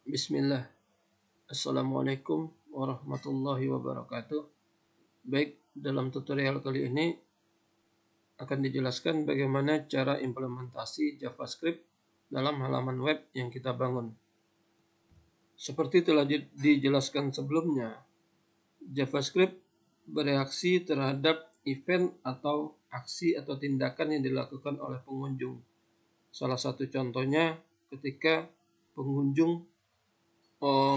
Bismillah. Assalamualaikum warahmatullahi wabarakatuh. Baik, dalam tutorial kali ini akan dijelaskan bagaimana cara implementasi JavaScript dalam halaman web yang kita bangun. Seperti telah dijelaskan sebelumnya, JavaScript bereaksi terhadap event atau aksi atau tindakan yang dilakukan oleh pengunjung. Salah satu contohnya ketika pengunjung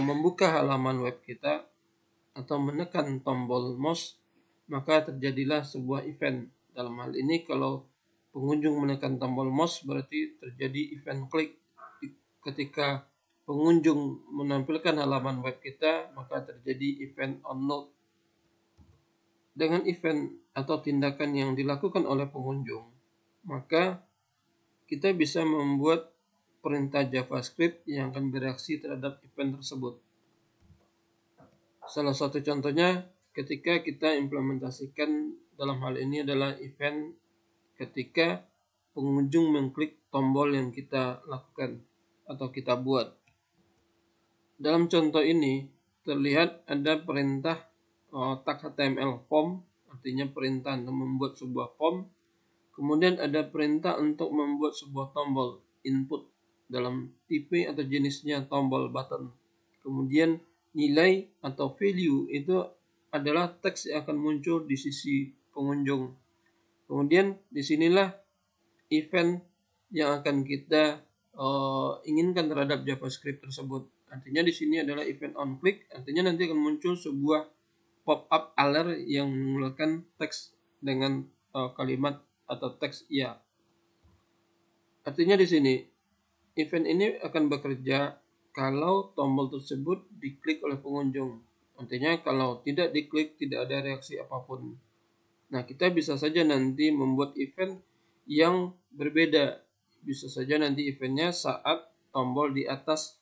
membuka halaman web kita atau menekan tombol mouse, maka terjadilah sebuah event. Dalam hal ini kalau pengunjung menekan tombol mouse berarti terjadi event klik. Ketika pengunjung menampilkan halaman web kita, maka terjadi event onload. Dengan event atau tindakan yang dilakukan oleh pengunjung, maka kita bisa membuat perintah JavaScript yang akan bereaksi terhadap event tersebut. Salah satu contohnya ketika kita implementasikan dalam hal ini adalah event ketika pengunjung mengklik tombol yang kita lakukan atau kita buat. Dalam contoh ini terlihat ada perintah tag HTML form, artinya perintah untuk membuat sebuah form. Kemudian ada perintah untuk membuat sebuah tombol input dalam tipe atau jenisnya tombol button. Kemudian nilai atau value itu adalah teks yang akan muncul di sisi pengunjung. Kemudian disinilah event yang akan kita inginkan terhadap JavaScript tersebut. Artinya di sini adalah event on click, artinya nanti akan muncul sebuah pop-up alert yang mengeluarkan teks dengan kalimat atau teks ya. Artinya di sini event ini akan bekerja kalau tombol tersebut diklik oleh pengunjung. Artinya kalau tidak diklik tidak ada reaksi apapun. Nah, kita bisa saja nanti membuat event yang berbeda. Bisa saja nanti eventnya saat tombol di atas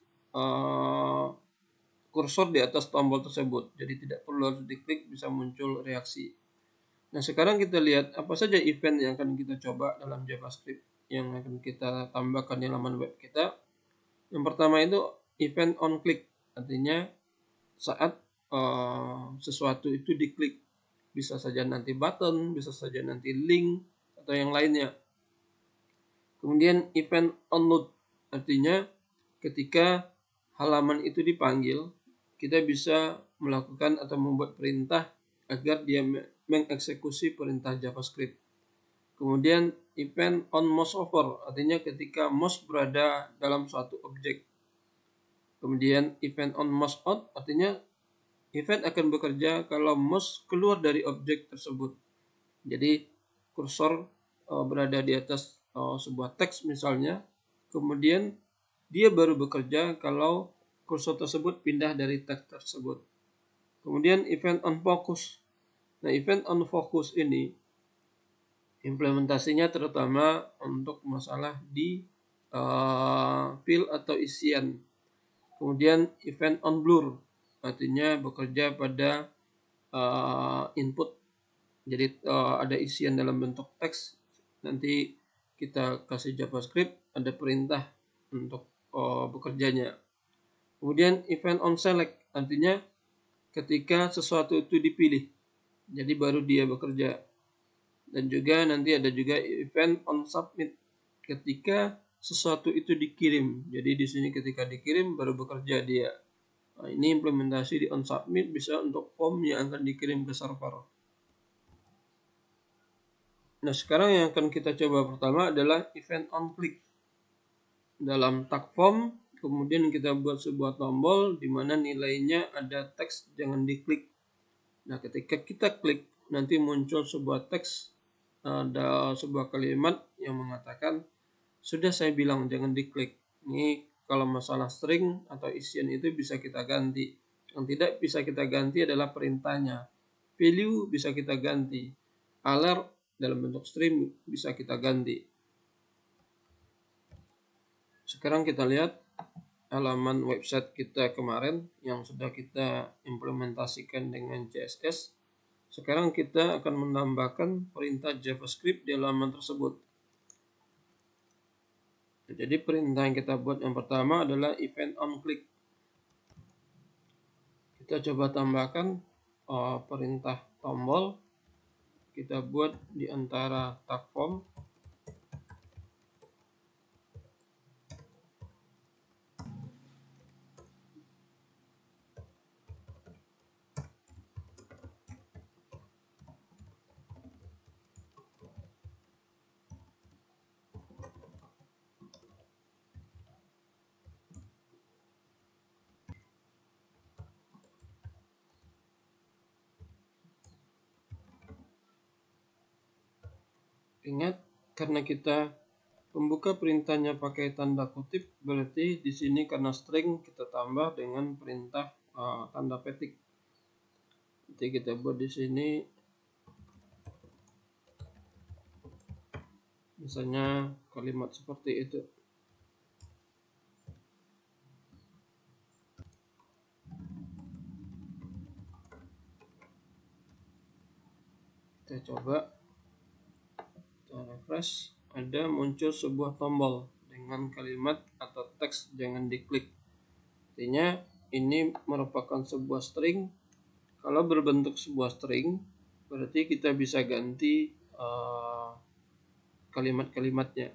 kursor di atas tombol tersebut. Jadi tidak perlu harus diklik, bisa muncul reaksi. Nah, sekarang kita lihat apa saja event yang akan kita coba dalam JavaScript yang akan kita tambahkan di halaman web kita. Yang pertama itu event on click, artinya saat sesuatu itu diklik. Bisa saja nanti button, bisa saja nanti link, atau yang lainnya. Kemudian event onload, artinya ketika halaman itu dipanggil, kita bisa melakukan atau membuat perintah agar dia mengeksekusi perintah JavaScript. Kemudian event on mouse over, artinya ketika mouse berada dalam suatu objek. Kemudian event on mouse out, artinya event akan bekerja kalau mouse keluar dari objek tersebut. Jadi kursor berada di atas sebuah teks misalnya, kemudian dia baru bekerja kalau kursor tersebut pindah dari teks tersebut. Kemudian event on focus. Nah, event on focus ini implementasinya terutama untuk masalah di fill atau isian. Kemudian event on blur, artinya bekerja pada input. Jadi ada isian dalam bentuk teks, nanti kita kasih JavaScript, ada perintah untuk bekerjanya. Kemudian event on select, artinya ketika sesuatu itu dipilih, jadi baru dia bekerja. Dan juga nanti ada juga event on submit, ketika sesuatu itu dikirim. Jadi di sini ketika dikirim baru bekerja dia. Nah, ini implementasi di on submit bisa untuk form yang akan dikirim ke server. Nah, sekarang yang akan kita coba pertama adalah event on click. Dalam tag form, kemudian kita buat sebuah tombol di mana nilainya ada teks jangan diklik. Nah, ketika kita klik, nanti muncul sebuah teks, ada sebuah kalimat yang mengatakan, sudah saya bilang jangan diklik. Ini kalau masalah string atau isian itu bisa kita ganti. Yang tidak bisa kita ganti adalah perintahnya. Value bisa kita ganti. Alert dalam bentuk string bisa kita ganti. Sekarang kita lihat halaman website kita kemarin yang sudah kita implementasikan dengan CSS. Sekarang kita akan menambahkan perintah JavaScript di halaman tersebut. Jadi perintah yang kita buat yang pertama adalah event on click. Kita coba tambahkan perintah tombol. Kita buat di antara tag form. Ingat, karena kita pembuka perintahnya pakai tanda kutip, berarti di sini karena string kita tambah dengan perintah tanda petik. Nanti kita buat di sini, misalnya kalimat seperti itu. Kita coba, kita refresh, ada muncul sebuah tombol dengan kalimat atau teks jangan diklik. Artinya ini merupakan sebuah string. Kalau berbentuk sebuah string, berarti kita bisa ganti kalimat-kalimatnya.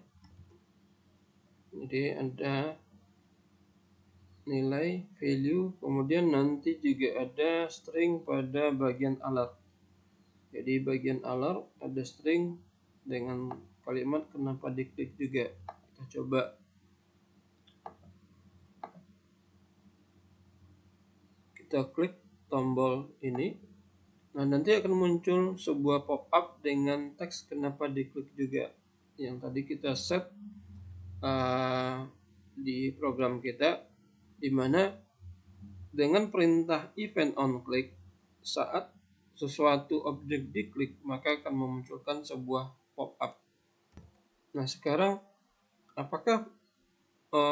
Jadi ada nilai value, kemudian nanti juga ada string pada bagian alert. Jadi bagian alert ada string dengan kalimat kenapa diklik juga. Kita coba. Kita klik tombol ini. Nah, nanti akan muncul sebuah pop-up dengan teks kenapa diklik juga. Yang tadi kita set di program kita, di mana dengan perintah event on click, saat sesuatu objek diklik maka akan memunculkan sebuah pop-up. Nah, sekarang apakah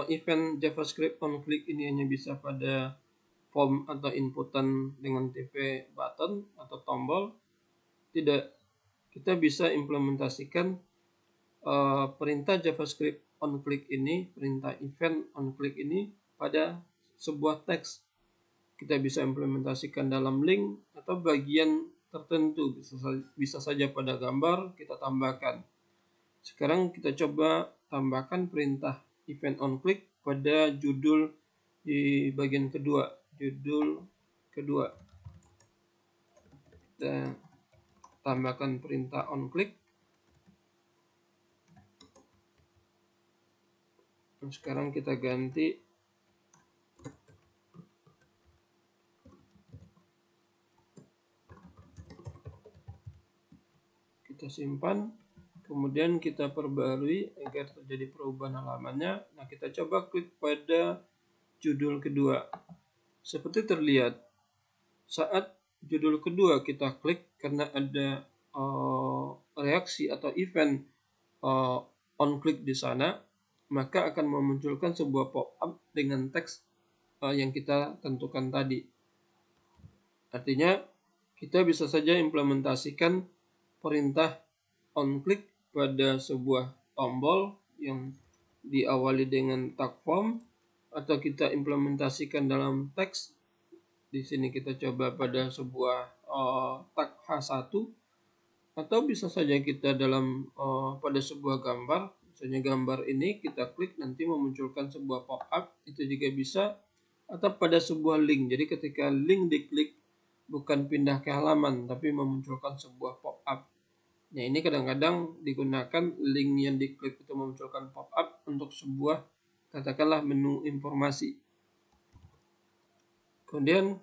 event JavaScript on click ini hanya bisa pada form atau inputan dengan TP button atau tombol? Tidak. Kita bisa implementasikan perintah JavaScript on click ini, perintah event on click ini pada sebuah teks. Kita bisa implementasikan dalam link atau bagian tertentu, bisa saja pada gambar kita tambahkan. Sekarang kita coba tambahkan perintah event on click pada judul di bagian kedua, judul kedua. Kita tambahkan perintah on click. Nah, sekarang kita ganti kita simpan, kemudian kita perbarui agar terjadi perubahan halamannya. Nah, kita coba klik pada judul kedua. Seperti terlihat, saat judul kedua kita klik, karena ada reaksi atau event on click di sana, maka akan memunculkan sebuah pop-up dengan teks yang kita tentukan tadi. Artinya, kita bisa saja implementasikan perintah on click pada sebuah tombol yang diawali dengan tag form, atau kita implementasikan dalam teks. Di sini kita coba pada sebuah tag H1, atau bisa saja kita dalam pada sebuah gambar. Misalnya gambar ini kita klik nanti memunculkan sebuah pop-up, itu juga bisa, atau pada sebuah link. Jadi ketika link diklik bukan pindah ke halaman tapi memunculkan sebuah pop-up. Nah, ini kadang-kadang digunakan link yang diklik itu memunculkan pop-up untuk sebuah, katakanlah, menu informasi. Kemudian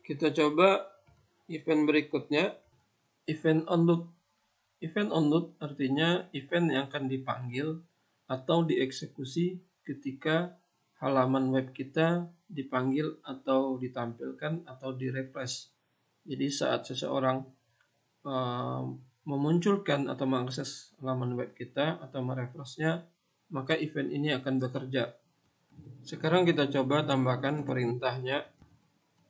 kita coba event berikutnya, event on load. Event on load artinya event yang akan dipanggil atau dieksekusi ketika halaman web kita dipanggil atau ditampilkan atau direfresh. Jadi saat seseorang memunculkan atau mengakses halaman web kita atau merefreshnya, maka event ini akan bekerja. Sekarang kita coba tambahkan perintahnya.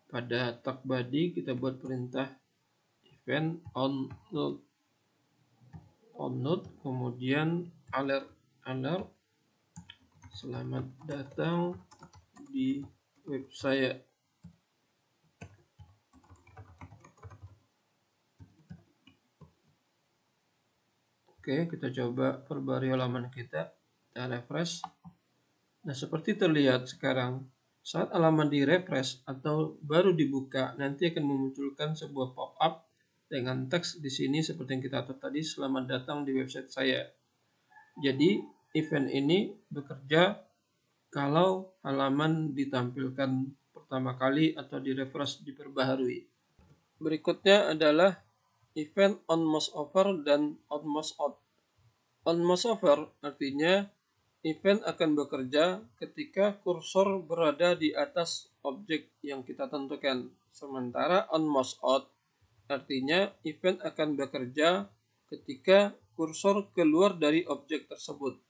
Pada tag body kita buat perintah event on load, kemudian alert. Selamat datang di web saya. Oke, kita coba perbarui halaman kita refresh. Nah, seperti terlihat sekarang, saat halaman di-refresh atau baru dibuka, nanti akan memunculkan sebuah pop-up dengan teks di sini seperti yang kita atur tadi, selamat datang di website saya. Jadi, event ini bekerja kalau halaman ditampilkan pertama kali atau di-refresh, diperbaharui. Berikutnya adalah event on mouse over dan on mouse out. On mouse over artinya event akan bekerja ketika kursor berada di atas objek yang kita tentukan. Sementara on mouse out artinya event akan bekerja ketika kursor keluar dari objek tersebut.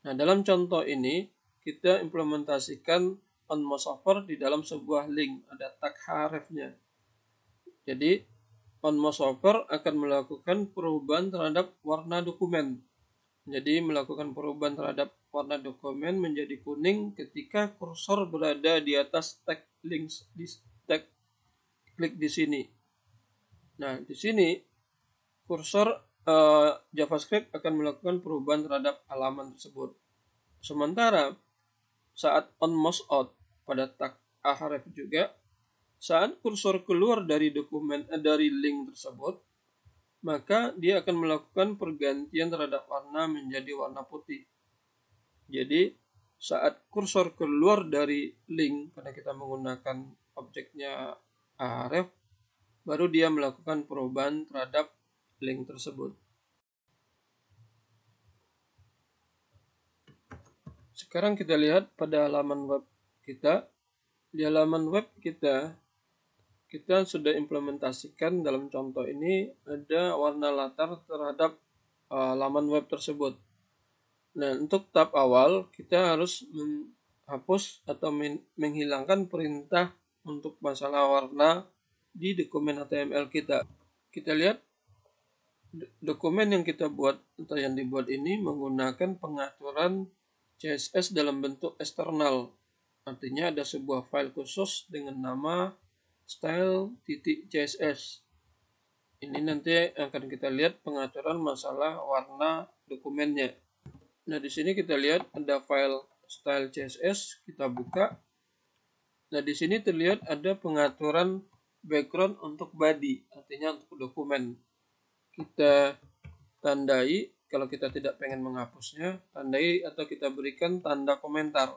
Nah, dalam contoh ini kita implementasikan on mouse over di dalam sebuah link, ada tag href-nya. Jadi on mouse over akan melakukan perubahan terhadap warna dokumen. Jadi melakukan perubahan terhadap warna dokumen menjadi kuning ketika kursor berada di atas tag links di tag klik di sini. Nah, di sini kursor JavaScript akan melakukan perubahan terhadap halaman tersebut. Sementara saat on mouse out pada tag href juga, saat kursor keluar dari dokumen dari link tersebut, maka dia akan melakukan pergantian terhadap warna menjadi warna putih. Jadi saat kursor keluar dari link, karena kita menggunakan objeknya href, baru dia melakukan perubahan terhadap link tersebut. Sekarang kita lihat pada halaman web kita. Di halaman web kita sudah implementasikan dalam contoh ini ada warna latar terhadap laman web tersebut. Nah, untuk tahap awal kita harus menghapus atau menghilangkan perintah untuk masalah warna di dokumen HTML kita. Kita lihat dokumen yang kita buat atau yang dibuat ini menggunakan pengaturan CSS dalam bentuk eksternal. Artinya ada sebuah file khusus dengan nama style.css. Ini nanti akan kita lihat pengaturan masalah warna dokumennya. Nah, di sini kita lihat ada file style CSS, kita buka. Nah, di sini terlihat ada pengaturan background untuk body, artinya untuk dokumen. Kita tandai, kalau kita tidak pengen menghapusnya, tandai atau kita berikan tanda komentar.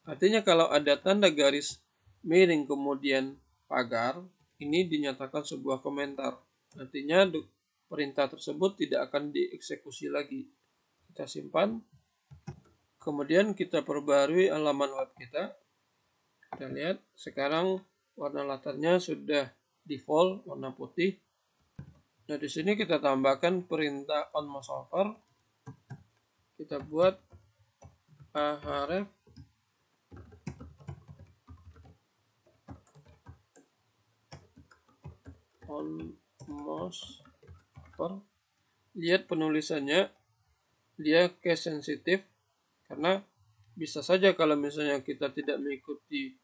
Artinya kalau ada tanda garis miring kemudian pagar, ini dinyatakan sebuah komentar. Artinya perintah tersebut tidak akan dieksekusi lagi. Kita simpan. Kemudian kita perbarui halaman web kita. Kita lihat sekarang warna latarnya sudah default warna putih. Nah, di sini kita tambahkan perintah on mouse over. Kita buat href on mouse over. Lihat penulisannya, dia case sensitif karena bisa saja kalau misalnya kita tidak mengikuti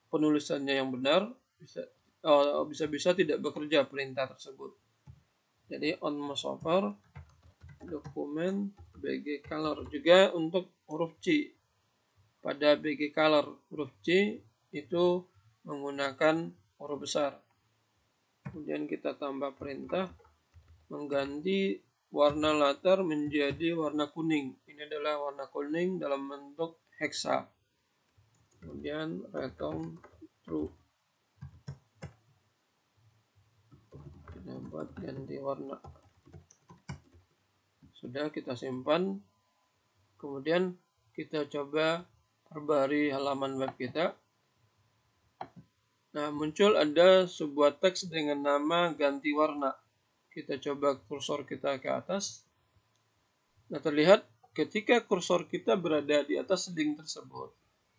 penulisannya yang benar, bisa tidak bekerja perintah tersebut. Jadi on mouse over dokumen BG color juga untuk huruf C. Pada BG color huruf C itu menggunakan huruf besar. Kemudian kita tambah perintah mengganti warna latar menjadi warna kuning. Ini adalah warna kuning dalam bentuk hexa. Kemudian return true. Kita buat ganti warna. Sudah, kita simpan. Kemudian kita coba perbarui halaman web kita. Nah, muncul ada sebuah teks dengan nama ganti warna. Kita coba kursor kita ke atas. Nah, terlihat ketika kursor kita berada di atas link tersebut,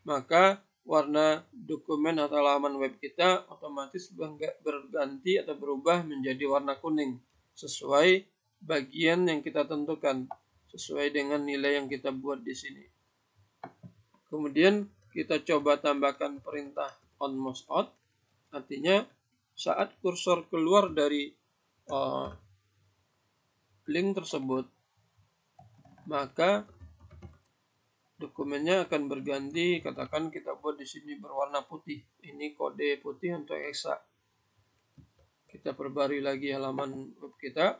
maka warna dokumen atau halaman web kita otomatis berganti atau berubah menjadi warna kuning sesuai bagian yang kita tentukan, sesuai dengan nilai yang kita buat di sini. Kemudian kita coba tambahkan perintah on mouse out. Artinya saat kursor keluar dari link tersebut, maka dokumennya akan berganti. Katakan kita buat di sini berwarna putih. Ini kode putih untuk EXA. Kita perbarui lagi halaman web kita.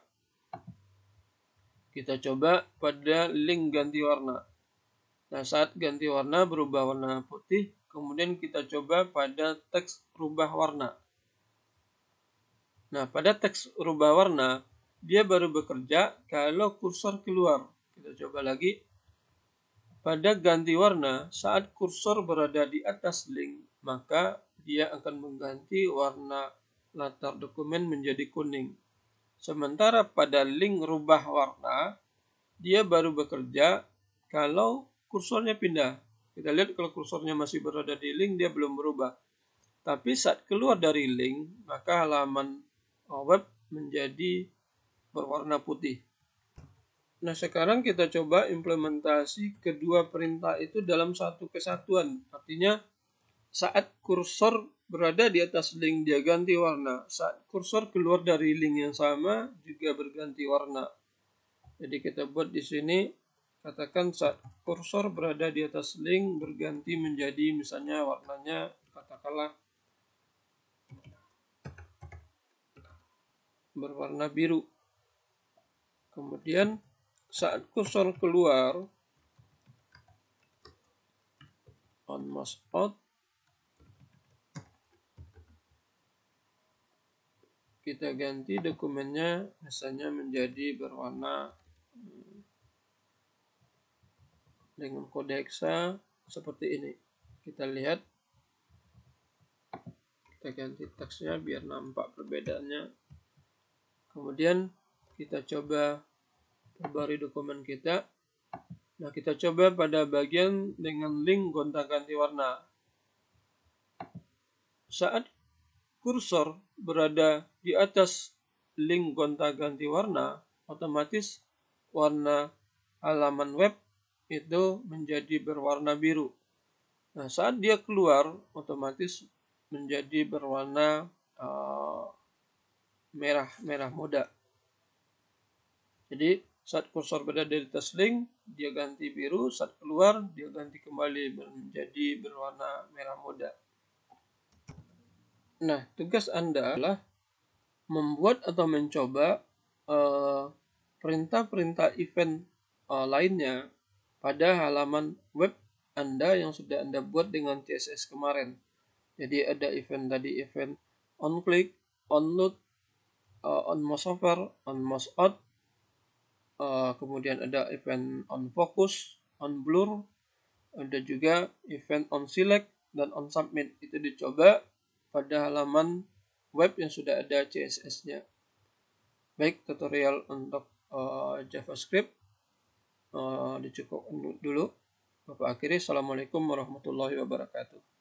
Kita coba pada link ganti warna. Nah, saat ganti warna berubah warna putih, kemudian kita coba pada teks rubah warna. Nah, pada teks rubah warna, dia baru bekerja kalau kursor keluar. Kita coba lagi. Pada ganti warna, saat kursor berada di atas link, maka dia akan mengganti warna latar dokumen menjadi kuning. Sementara pada link rubah warna, dia baru bekerja kalau kursornya pindah. Kita lihat kalau kursornya masih berada di link, dia belum berubah. Tapi saat keluar dari link, maka halaman web menjadi berwarna putih. Nah, sekarang kita coba implementasi kedua perintah itu dalam satu kesatuan. Artinya, saat kursor berada di atas link, dia ganti warna. Saat kursor keluar dari link yang sama, juga berganti warna. Jadi kita buat di sini, katakan saat kursor berada di atas link, berganti menjadi misalnya warnanya, katakanlah berwarna biru. Kemudian saat kursor keluar, on mouse out, kita ganti dokumennya misalnya menjadi berwarna dengan kode hexa seperti ini. Kita lihat, kita ganti teksnya biar nampak perbedaannya. Kemudian kita coba perbarui dokumen kita. Nah, kita coba pada bagian dengan link gonta-ganti warna. Saat kursor berada di atas link gonta-ganti warna, otomatis warna halaman web itu menjadi berwarna biru. Nah, saat dia keluar, otomatis menjadi berwarna merah muda. Jadi saat kursor berada di atas link, dia ganti biru. Saat keluar, dia ganti kembali menjadi berwarna merah muda. Nah, tugas Anda adalah membuat atau mencoba perintah-perintah event lainnya pada halaman web Anda yang sudah Anda buat dengan CSS kemarin. Jadi ada event tadi, event on click, on load, on mouse over, on mouse out, kemudian ada event on focus, on blur, ada juga event on select dan on submit. Itu dicoba pada halaman web yang sudah ada CSS-nya. Baik, tutorial untuk JavaScript dicukupkan dulu. Bapak akhiri, Assalamualaikum warahmatullahi wabarakatuh.